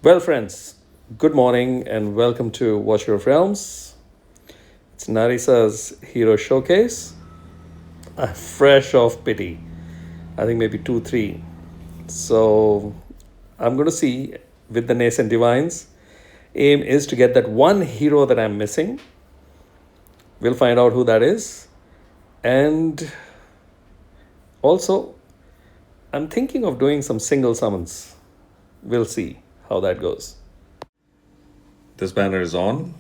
Well, friends, good morning and welcome to Watcher of Realms. It's Narisa's Hero Showcase. I'm fresh off pity. I think maybe 2, 3. So I'm going to see with the Nascent Divines. Aim is to get that one hero that I'm missing. We'll find out who that is. And also, I'm thinking of doing some single summons. We'll see how that goes. This banner is on.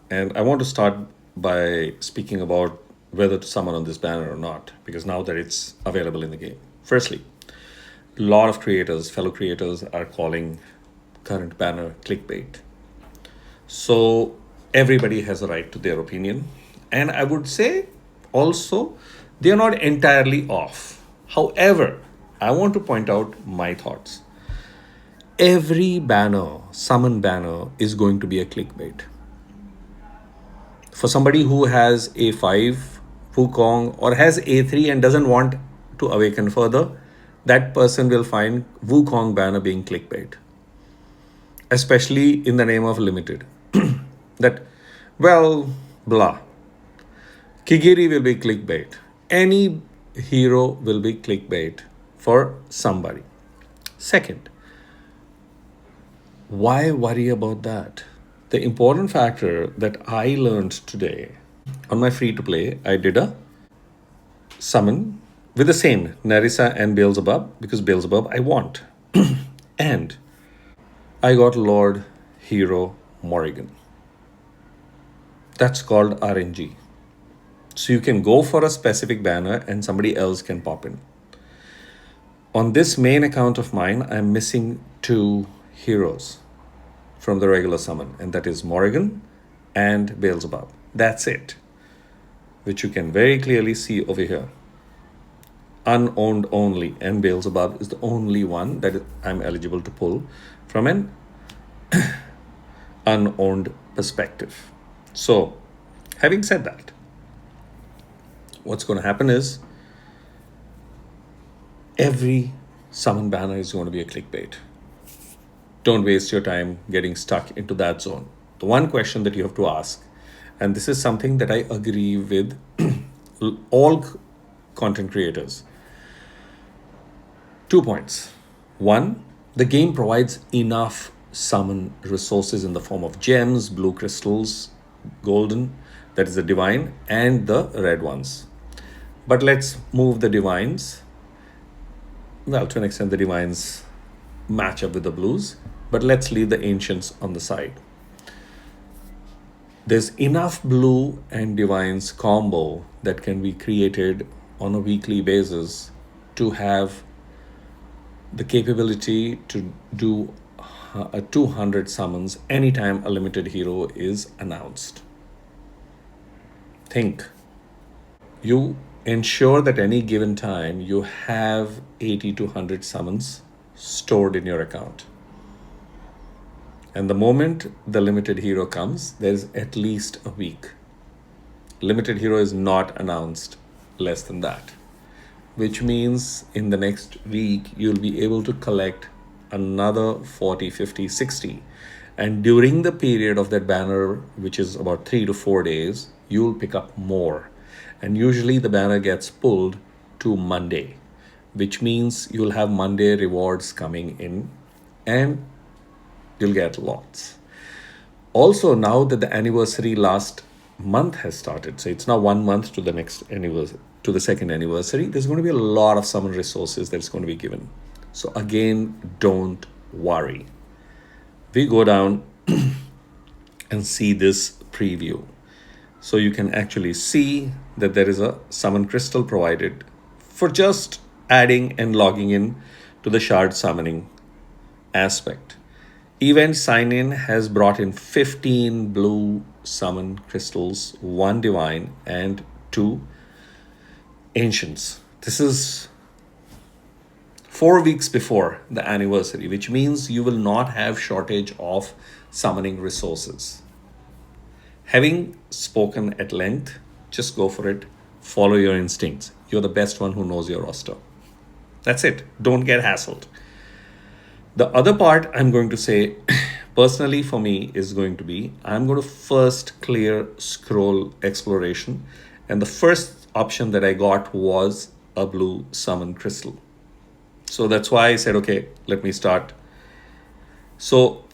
And I want to start by speaking about whether to summon on this banner or not, because now that it's available in the game. Firstly, a lot of creators, fellow creators, are calling current banner clickbait. So everybody has a right to their opinion. And I would say also, they are not entirely off. However, I want to point out my thoughts. Every banner, summon banner, is going to be a clickbait. For somebody who has A5, Wukong, or has A3 and doesn't want to awaken further, that person will find Wukong banner being clickbait, especially in the name of limited. That, well, blah. Kigiri will be clickbait. Any hero will be clickbait for somebody. Second, why worry about that? The important factor that I learned today on my free to play, I did a summon with the same Narissa and Beelzebub because Beelzebub I want. And I got Lord Hero Morrigan. That's called RNG. So you can go for a specific banner and somebody else can pop in. On this main account of mine, I'm missing 2 heroes from the regular summon, and that is Morrigan and Beelzebub. That's it, which you can very clearly see over here. Unowned only, and Beelzebub is the only one that I'm eligible to pull from an unowned perspective. So, having said that, what's going to happen is every summon banner is going to be a clickbait. Don't waste your time getting stuck into that zone. The one question that you have to ask, and this is something that I agree with all content creators. 2 points. One, the game provides enough summon resources in the form of gems, blue crystals, golden, that is the divine, and the red ones. But let's move the divines. Well, to an extent, the divines match up with the blues, but let's leave the ancients on the side. There's enough blue and divines combo that can be created on a weekly basis to have the capability to do 200 summons anytime a limited hero is announced. Think. You ensure that any given time you have 80 to 100 summons stored in your account. And the moment the limited hero comes, there's at least a week. Limited hero is not announced less than that, which means in the next week, you'll be able to collect another 40, 50, 60. And during the period of that banner, which is about 3 to 4 days, you'll pick up more. And usually the banner gets pulled to Monday, which means you'll have Monday rewards coming in and you'll get lots. Also, now that the anniversary last month has started, so it's now 1 month to the next anniversary, to the second anniversary, there's going to be a lot of summon resources that's going to be given. So again, don't worry. We go down and see this preview. So you can actually see that there is a summon crystal provided for just adding and logging in to the shard summoning aspect. Event sign in has brought in 15 blue summon crystals, 1 divine, and 2 ancients. This is 4 weeks before the anniversary, which means you will not have shortage of summoning resources. Having spoken at length, just go for it. Follow your instincts. You're the best one who knows your roster. That's it. Don't get hassled. The other part I'm going to say, personally for me, is going to be I'm going to first clear scroll exploration. And the first option that I got was a blue summon crystal. So that's why I said, okay, let me start. So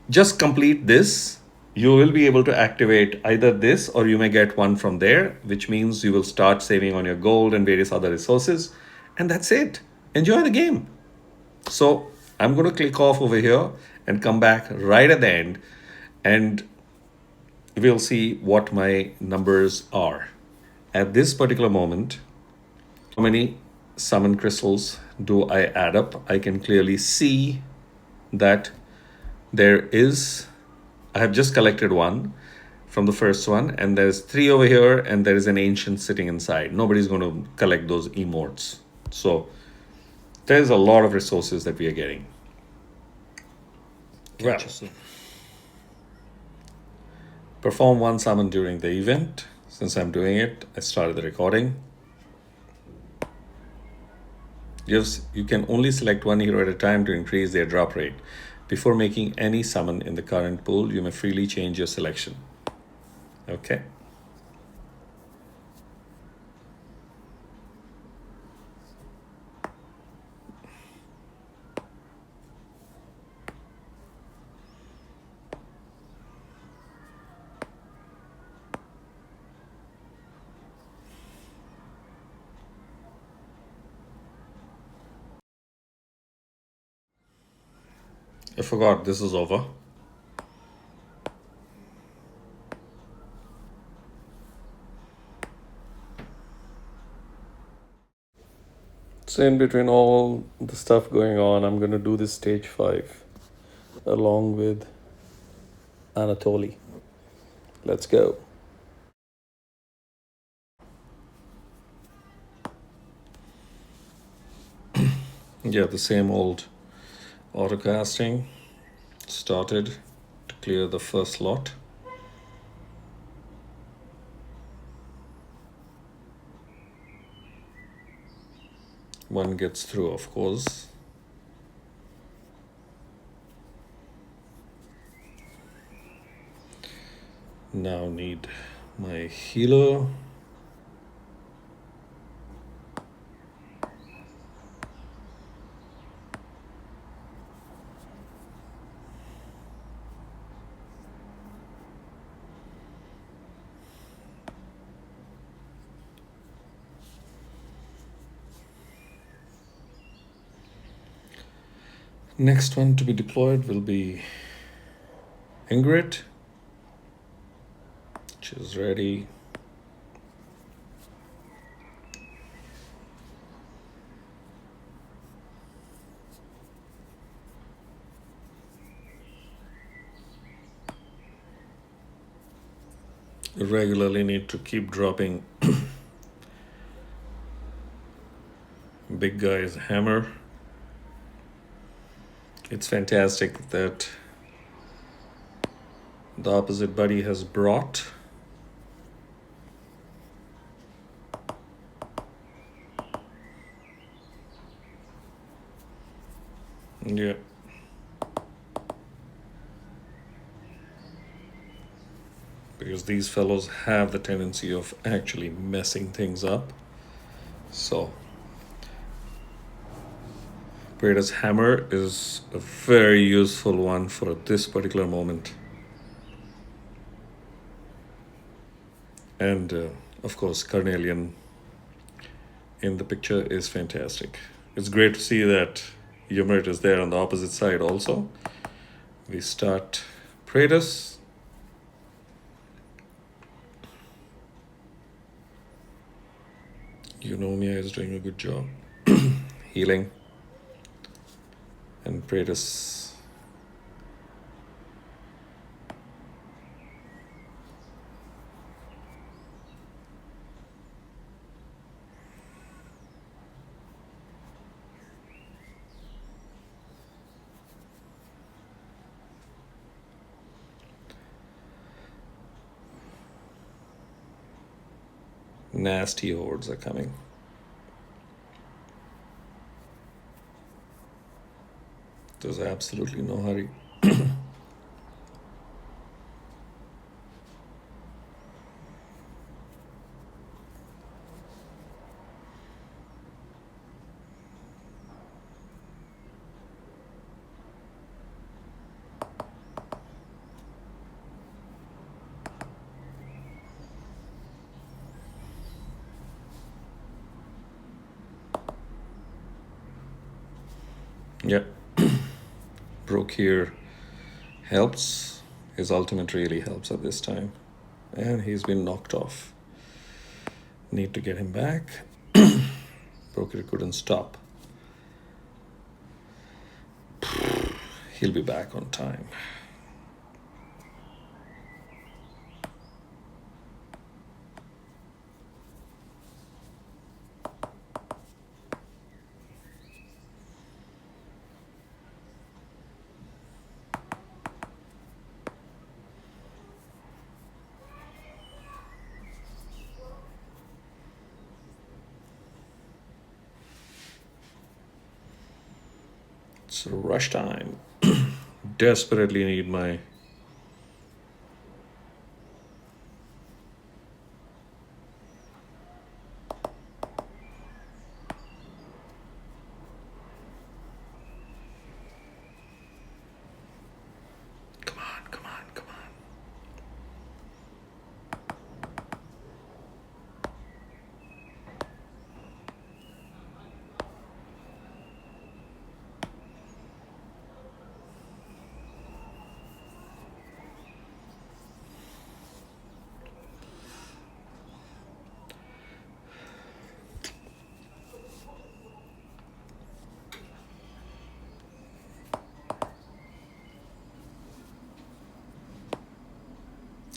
just complete this. You will be able to activate either this or you may get one from there, which means you will start saving on your gold and various other resources. And that's it. Enjoy the game. So I'm going to click off over here and come back right at the end, and we'll see what my numbers are. At this particular moment, how many summon crystals do I add up? I can clearly see that there is, I have just collected one from the first one, and there's 3 over here, and there is an ancient sitting inside. Nobody's going to collect those emotes. So there's a lot of resources that we are getting. Well, perform one summon during the event. Since I'm doing it, I started the recording. You can only select one hero at a time to increase their drop rate. Before making any summon in the current pool, you may freely change your selection. Okay. I forgot this is over. So in between all the stuff going on, I'm going to do this stage 5 along with Anatoly. Let's go. Yeah, the same old autocasting. Started to clear the first lot. One gets through, of course. Now need my healer. Next one to be deployed will be Ingrid, which is ready. Regularly need to keep dropping big guy's hammer. It's fantastic that the opposite buddy has brought. Yeah. Because these fellows have the tendency of actually messing things up. So Praetor's hammer is a very useful one for this particular moment. And of course, Carnelian in the picture is fantastic. It's great to see that Ymrit is there on the opposite side also. We start Praetus. Eunomia is doing a good job healing. And Praetus. Nasty hordes are coming. There's absolutely no hurry. Yeah. Broke here helps. His ultimate really helps at this time. And he's been knocked off. Need to get him back. Broker couldn't stop. He'll be back on time. It's rush time. Desperately need my. Come on, come on, come on.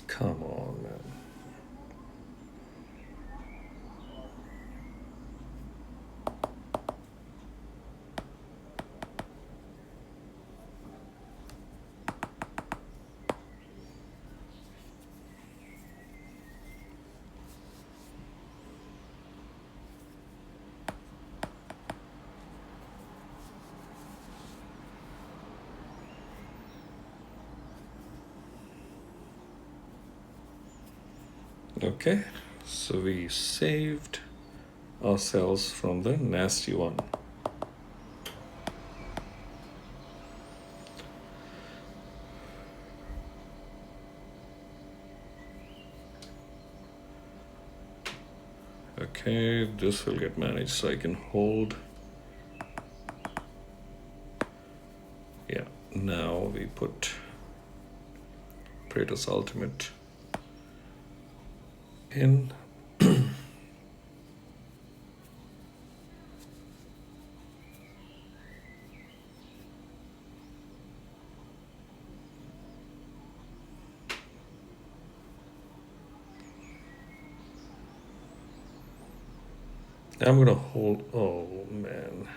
Come on, man. Okay, so we saved ourselves from the nasty one. Okay, this will get managed so I can hold. Yeah, now we put Praetor's ultimate in. I'm gonna hold. Oh man.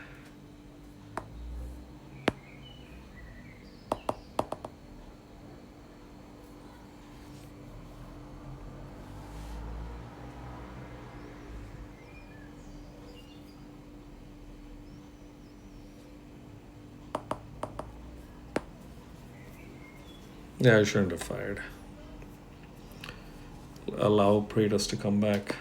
Yeah, I shouldn't have fired. Allow Praetor's to come back.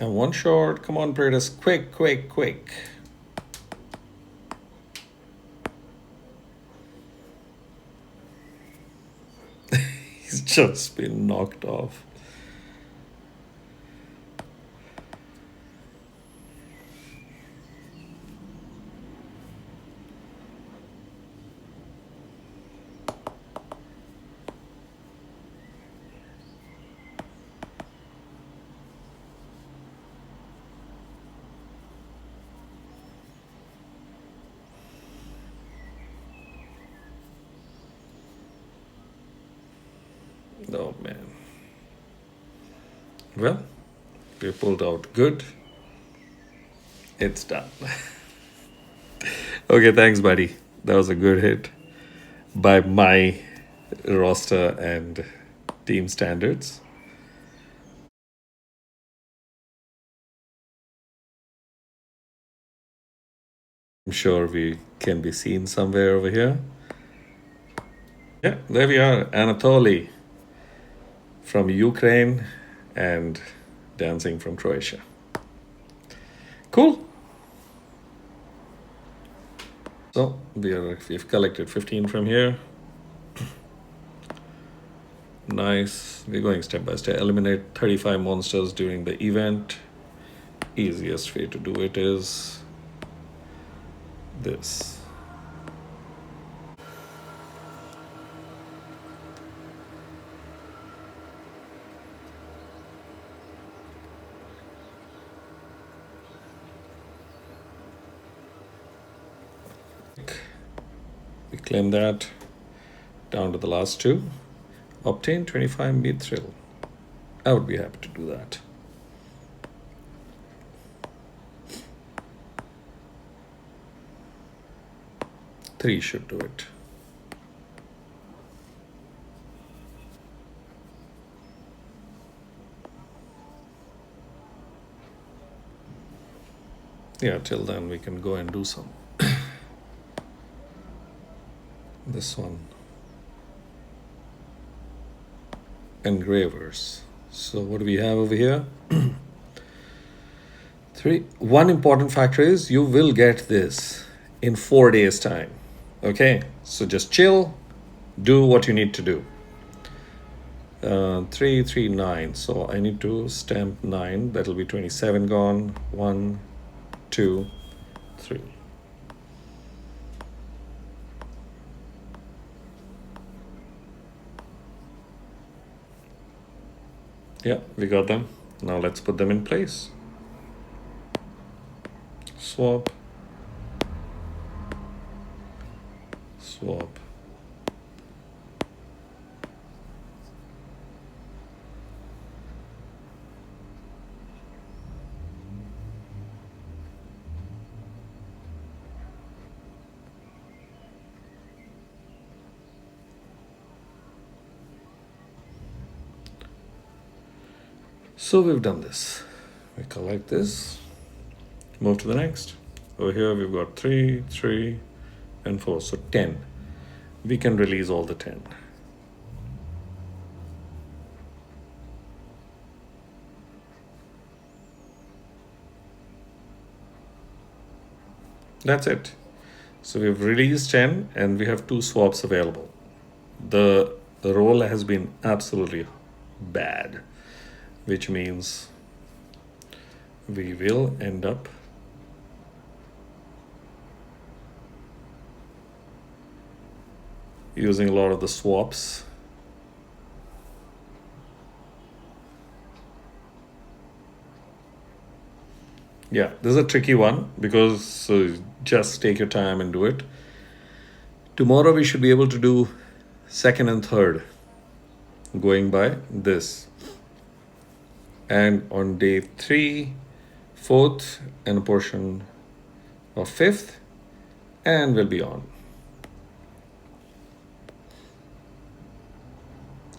And one short. Come on, Praetor's. Quick, quick, quick. He's just been knocked off. Oh man. Well, we pulled out good. It's done. Okay, thanks, buddy. That was a good hit by my roster and team standards. I'm sure we can be seen somewhere over here. Yeah, there we are. Anatoly from Ukraine and dancing from Croatia. Cool. So we've collected 15 from here. Nice. We're going step by step. Eliminate 35 monsters during the event. Easiest way to do it is this. We claim that down to the last two. Obtain 25 mithril. I would be happy to do that. Three should do it. Yeah, till then we can go and do some. This one. Engravers. So what do we have over here? Three. One important factor is you will get this in 4 days' time. Okay, so just chill, do what you need to do. 3, 3, 9. So I need to stamp 9. That'll be 27 gone. 1, 2, 3. Yeah, we got them. Now let's put them in place. Swap. Swap. So we've done this. We collect this. Move to the next. Over here we've got 3, 3, and 4. So 10. We can release all the 10. That's it. So we've released 10 and we have 2 swaps available. The roll has been absolutely bad, which means we will end up using a lot of the swaps. Yeah, this is a tricky one because just take your time and do it. Tomorrow we should be able to do second and third going by this. And on day 3, 4th, and a portion of 5th, and we'll be on.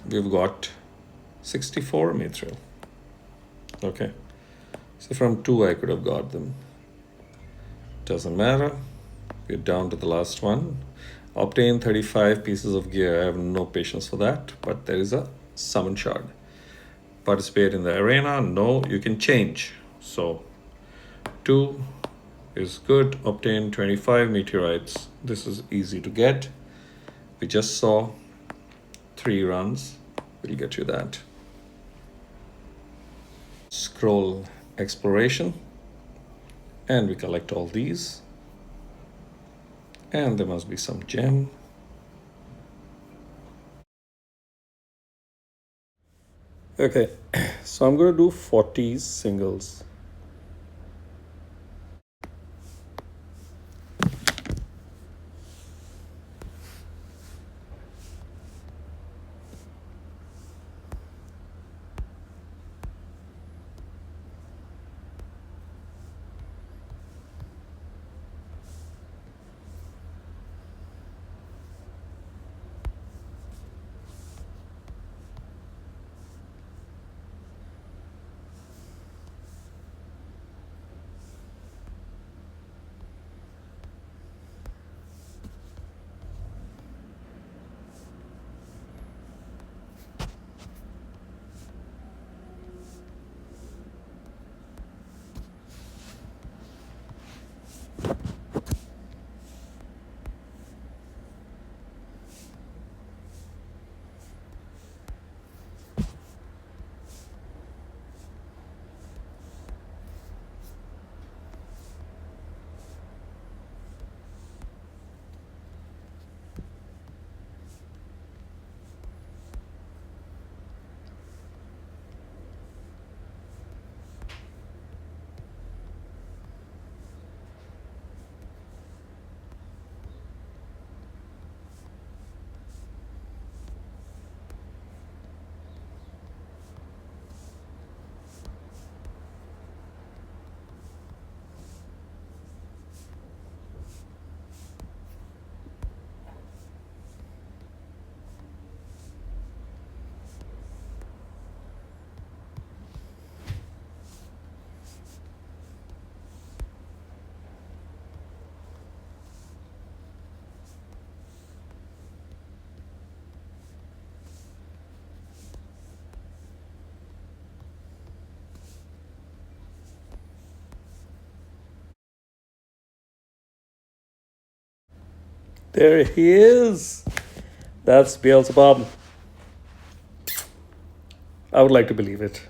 We've got 64 mithril. Okay. So from 2 I could have got them. Doesn't matter. We're down to the last one. Obtain 35 pieces of gear. I have no patience for that, but there is a summon shard. Participate in the arena. No, you can change. So 2 is good. Obtain 25 meteorites. This is easy to get. We just saw 3 runs. We'll get you that. Scroll exploration. And we collect all these. And there must be some gem. Okay, so I'm going to do 40 singles. There he is. That's Beelzebub. I would like to believe it.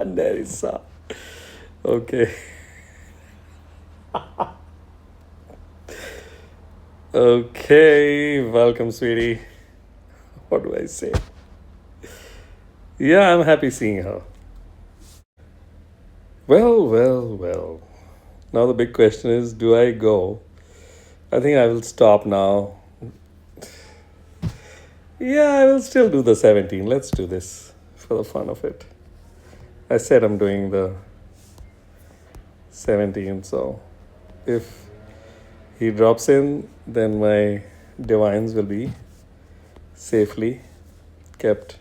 Nerissa. Okay. Okay. Welcome, sweetie. What do I say? Yeah, I'm happy seeing her. Well. Now the big question is, do I go? I think I will stop now. Yeah, I will still do the 17. Let's do this for the fun of it. I said I'm doing the 17, so if he drops in, then my divines will be safely kept.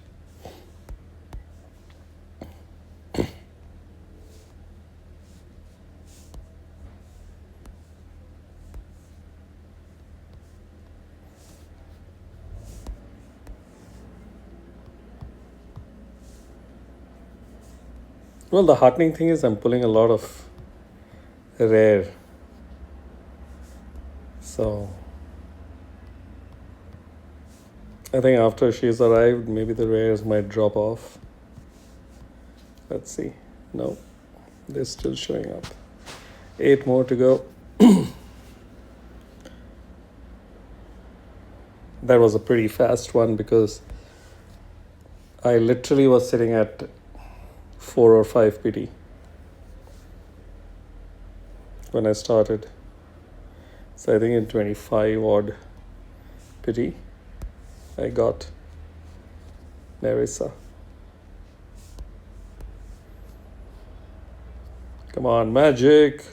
Well, the heartening thing is I'm pulling a lot of rare. So I think after she's arrived, maybe the rares might drop off. Let's see. No, they're still showing up. 8 more to go. That was a pretty fast one because I literally was sitting at 4 or 5 PT when I started. So I think in 25 odd PT, I got Nerissa. Come on, magic.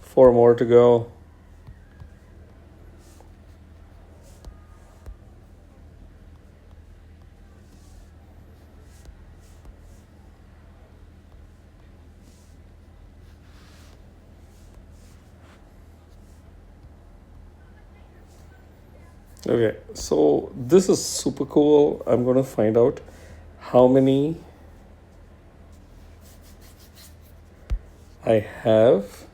4 more to go. Okay, so this is super cool. I'm going to find out how many I have.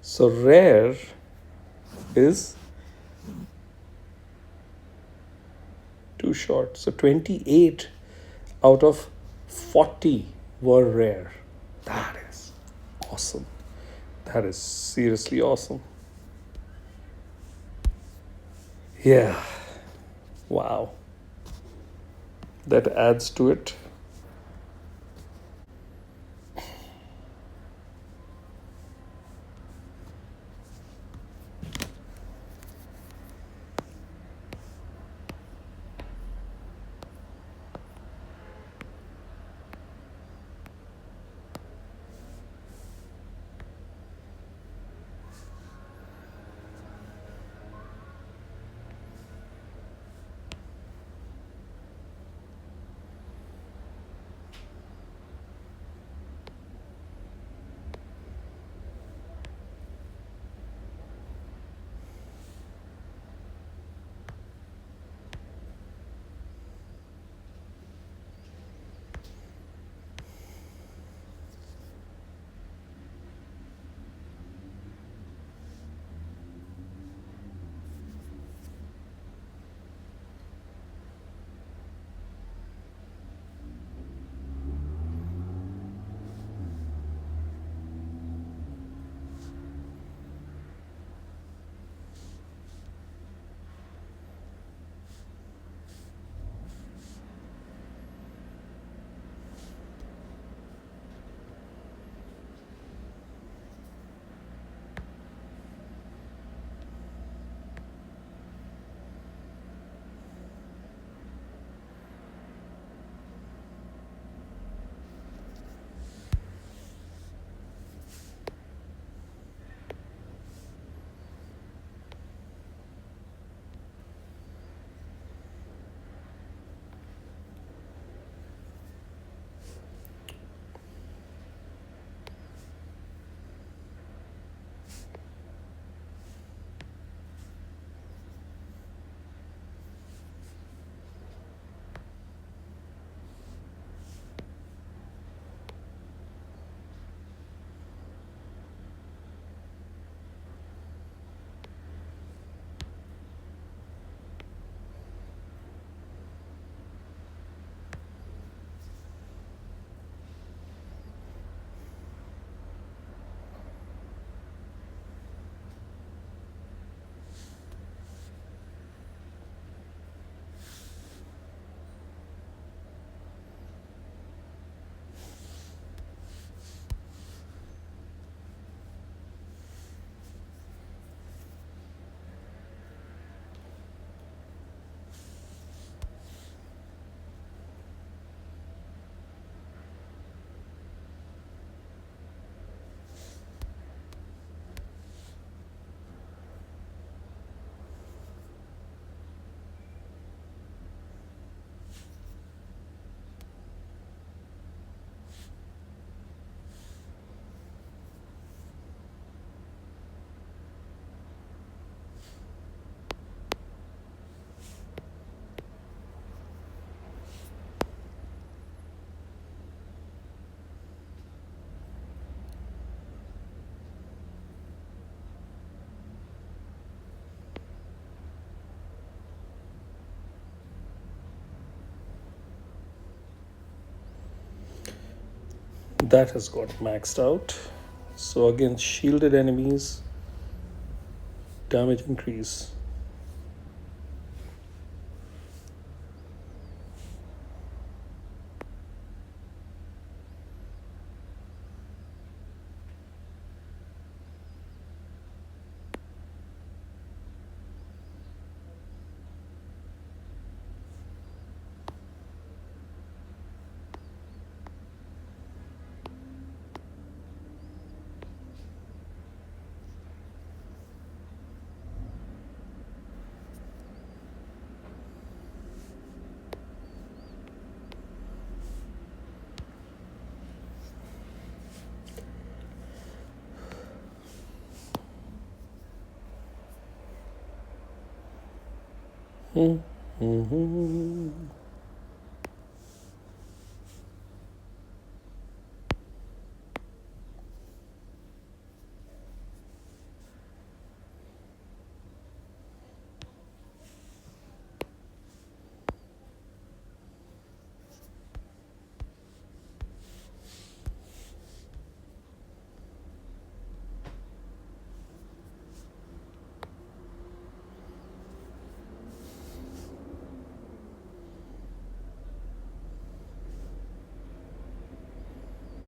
So rare is too short. So 28 out of 40 were rare. That is awesome. That is seriously awesome. Yeah. Wow. That adds to it. That has got maxed out. So against shielded enemies, damage increase. Mm-hmm.